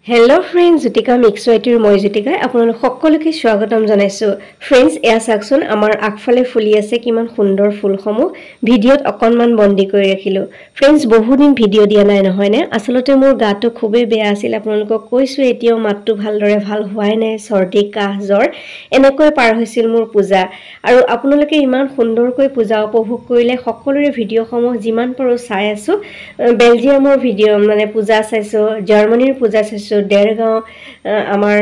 Hello friends, Jutika Mixwaitir moi Jutika আপোনালোক সকলোকে স্বাগতম জনাইছো friends এয়া চাকচোন আমাৰ আগফালে ফুলি আছে কিমান সুন্দৰ ফুলসমূহ ভিডিওত অকনমান বন্দী কৰি ৰাখিলো friends বহুত দিন ভিডিও দিয়া নাই নহয় নে আসলতে মোৰ গাটো খুবেই বেয়া আছিল আপোনালোকক কৈছো এতিয়াও মাতটো ভালদৰে ভাল হোৱাই নাই সৰ্দি কাহ জ্বৰ এনেকৈ পাৰ হৈছিল মোৰ পূজা আৰু আপোনালোকে ইমান সুন্দৰকৈ পূজা উপভোগ কৰিলে সকলোৰে ভিডিওসমূহ যিমান পাৰো চাই আছো বেলজিয়ামৰ ভিডিও মানে পূজা চাইছো জাৰ্মানীৰ পূজা চাইছো দেৰগাঁও আমাৰ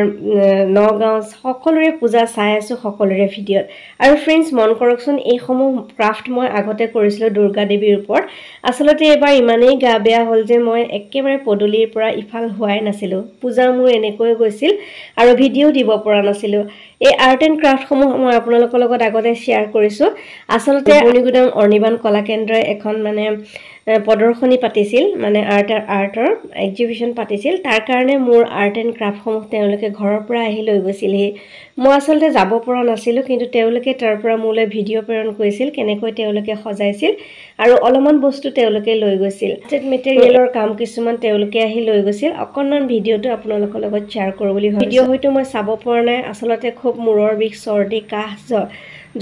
নগাঁও সকলোৰে পূজা চাই আছো সকলোৰে ভিডিওত আৰু फ्रेंड्स মন কৰকচোন এই সমূহ ক্ৰাফট মই আগতে কৰিছিল দুৰ্গা দেৱীৰ ওপৰত আসলতে এবাৰ ইমানেই গা বেয়া হল যে মই একেবাৰে পদলিৰ পৰা ইফাল হোৱাই নাছিলো পূজা মোৰ এনেকৈ গৈছিল আৰু ভিডিও দিব পৰা নাছিলো এই আৰ্ট এণ্ড ক্ৰাফট সমূহ মই আপোনালোকৰ লগত আগতে শেয়াৰ কৰিছো আসলতে অনিগুদাম অৰ্নিবান কলা কেন্দ্ৰই এখন মানে প্ৰদৰ্শনী পাতিছিল মানে আৰ্টৰ এক্সিবিশন পাতিছিল তাৰ কাৰণে মোৰ আৰ্ট এণ্ড ক্ৰাফট সমূহ তেওঁলোকে ঘৰৰ পৰা আহি লৈ গৈছিল মই আসলতে যাব পৰা নাছিলো কিন্তু তেওঁলোকে তাৰ পৰা মোলৈ ভিডিও প্ৰেৰণ কৰিছিল কেনেকৈ তেওঁলোকে সজাইছিল আৰু অলপমান বস্তু তেওঁলোকে লৈ গৈছিল ষ্টেট মেটেৰিয়েলৰ কাম কিছুমান তেওঁলোকে আহি লৈ গৈছিল অকনমান ভিডিওটো আপোনালোকৰ লগত শেয়াৰ কৰোঁ বুলি ভাবিছো ভিডিও হয়তো মই চাব পৰা নাই আসলতে খুব মূৰৰ বিষ সৰ্দি কাহ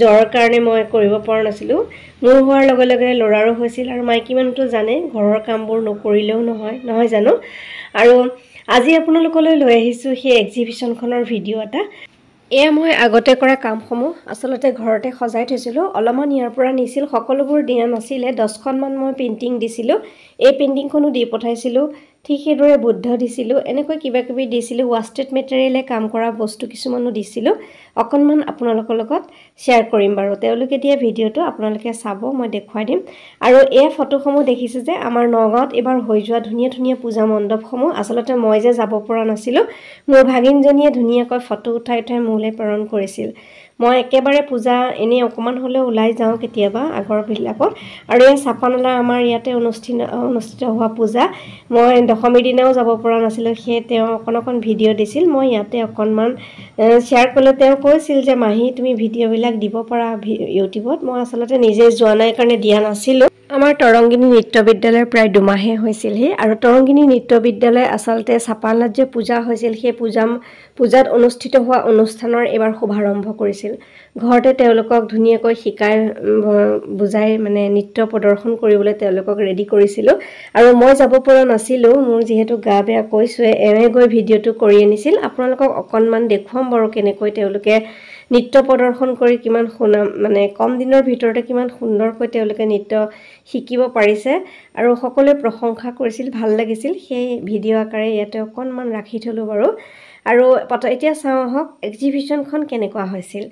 জ্বৰৰ কাৰণে মই কৰিব পৰা নাছিলো মোৰ হোৱাৰ লগে লগে লৰাৰো হৈছিল আৰু মাইকী মানুহটো জানে ঘৰৰ কামবোৰ নকৰিলেও নহয় জানো আৰু আজি আপোনালোকলৈ লৈ আহিছো সেই এক্সিবিশনখনৰ ভিডিও এটা এয়া মই আগতে কৰা কামসমূহ আসলতে ঘৰতে সজাই থৈছিলো অলপমান ইয়াৰ পৰা নিছিল সকলোবোৰ দিয়া নাছিলে 10খন মান মই পেইন্টিং দিছিলো এই পেইন্টিংখনো দি পঠাইছিলো ঠিক সেইদৰে বুদ্ধ দিছিলো এনেকৈ কিবা কিবি দিছিলো ৱাষ্টেড মেটেৰিয়েলে কাম কৰা বস্তু কিছুমানো দিছিলো অকনমান আপোনালোকৰ লগত শেয়াৰ কৰিম বাৰু তেওঁলোকে দিয়া ভিডিওটো আপোনালোকে চাব মই দেখুৱাই দিম আৰু এই ফটোসমূহ দেখিছে যে আমাৰ নগাঁৱত এবাৰ হৈ যোৱা ধুনীয়া ধুনীয়া পূজা মণ্ডপসমূহ আসলতে মই যে যাব পৰা নাছিলো মোৰ ভাগিনজনীয়ে ধুনীয়াকৈ ফটো উঠাই মোলৈ প্ৰেৰণ কৰিছিল মই একেবাৰে পূজা এনে অকমান হলে ওলাই যাও কেতিয়াবা আগৰ বিলাকত আৰু এই চাপানলা আমাৰ ইয়াতে অনুষ্ঠিত হোৱা পূজা মই দশমী দিনাও যাব পৰা নাছিলো হে তেওঁ অকন ভিডিও দিছিল মই ইয়াতে অকনমান শেয়াৰ কৰিলে তেওঁ কৈছিল যে মাহি তুমি ভিডিও বিলাক দিব পৰা ইউটিউবত মই আসলতে নিজে যোৱা নাই কাৰণে দিয়া নাছিলো আমাৰ তৰংগিনী নৃত্য বিদ্যালয়ৰ প্ৰায় 2 মাহে হৈছিল আৰু তৰংগিনী নৃত্য বিদ্যালয় আসলতে চাপানলাত যে পূজা হৈছিল সেই পূজাত অনুষ্ঠিত হোৱা অনুষ্ঠানৰ এবাৰ শুভাৰম্ভ কৰিছিল ঘৰতে তেওঁলোকক ধুনীয়াকৈ শিকাই বুজাই মানে নৃত্য প্ৰদৰ্শন কৰিবলৈ তেওঁলোকক ৰেডি কৰিছিল আৰু মই যাব পৰা নাছিলো মোৰ যেহেতু গা বেয়া কৈছোৱে এনে গৈ ভিডিওটো কৰি আনিছিল আপোনালোকক অকনমান দেখুৱাম বাৰু কেনেকৈ তেওঁলোকে নৃত্য প্ৰদৰ্শন কৰি কিমান মানে কম দিনৰ ভিতৰতে কিমান সুন্দৰকৈ তেওঁলোকে নৃত্য শিকিব পাৰিছে আৰু সকলোৱে প্ৰশংসা কৰিছিল ভাল লাগিছিল সেই ভিডিও আকাৰে ইয়াতে অকনমান ৰাখি থলো বাৰু আৰু এতিয়া চাওঁ হক এক্সিবিশনখন কেনেকুৱা হৈছিল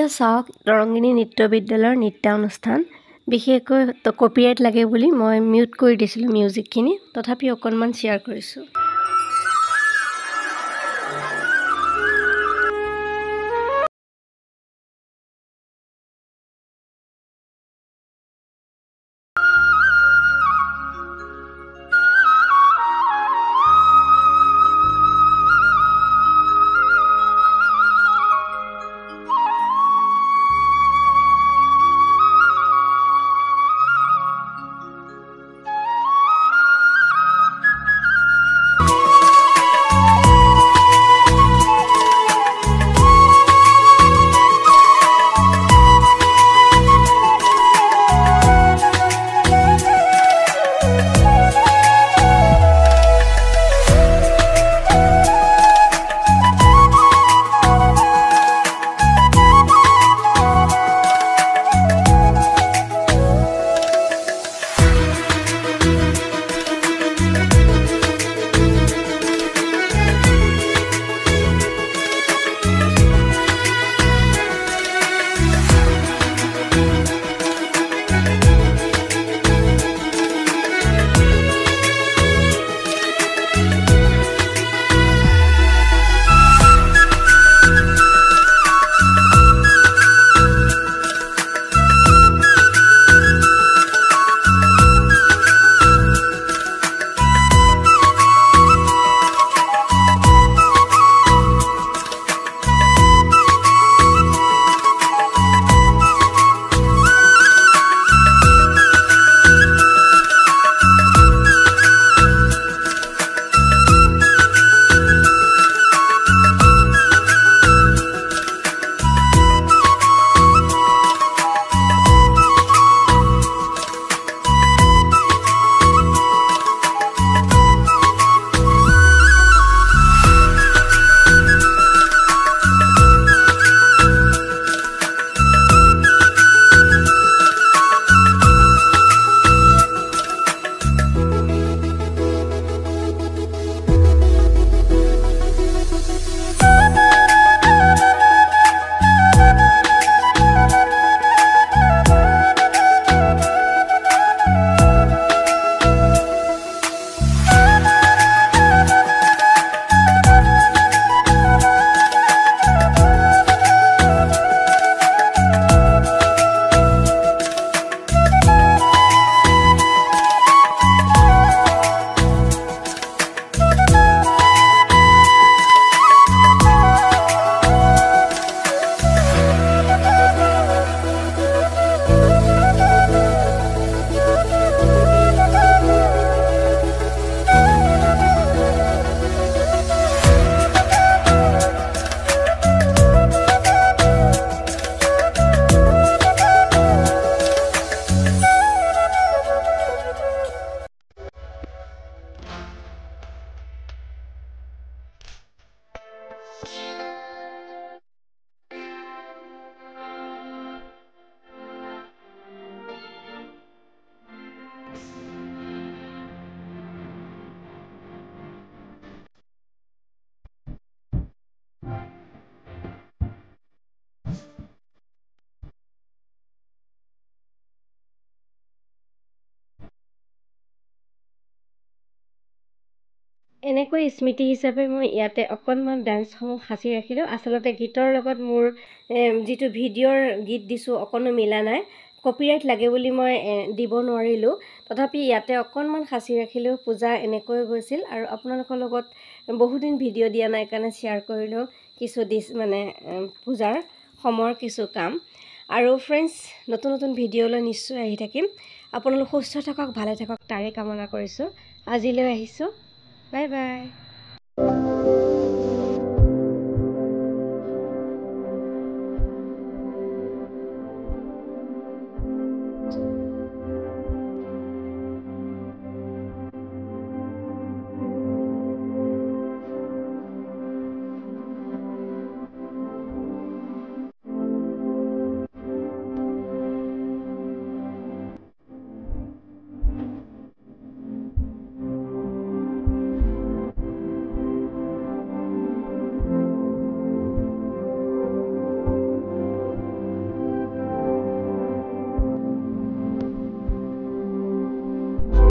এতিয়া চাওক তৰংগিনী নৃত্য বিদ্যালয়ৰ নৃত্যানুষ্ঠান বিশেষকৈ কপিৰাইট লাগে বুলি মই মিউট কৰি দিছিলোঁ মিউজিকখিনি তথাপি অকণমান শ্বেয়াৰ কৰিছোঁ এনেকৈ স্মৃতি হিচাপে মই ইয়াতে অকণমান ডান্সসমূহ সাঁচি ৰাখিলোঁ আচলতে গীতৰ লগত মোৰ যিটো ভিডিঅ'ৰ গীত দিছোঁ অকণো মিলা নাই কপিৰাইট লাগে বুলি মই দিব নোৱাৰিলোঁ তথাপি ইয়াতে অকণমান সাঁচি ৰাখিলোঁ পূজা এনেকৈ গৈছিল আৰু আপোনালোকৰ লগত বহুদিন ভিডিঅ' দিয়া নাই কাৰণে শ্বেয়াৰ কৰিলোঁ কিছু মানে পূজাৰ সময়ৰ কিছু কাম আৰু ফ্ৰেণ্ডছ নতুন নতুন ভিডিঅ'লৈ নিশ্চয় আহি থাকিম আপোনালোক সুস্থ থাকক ভালে থাকক তাৰে কামনা কৰিছোঁ আজিলৈ আহিছোঁ Bye bye.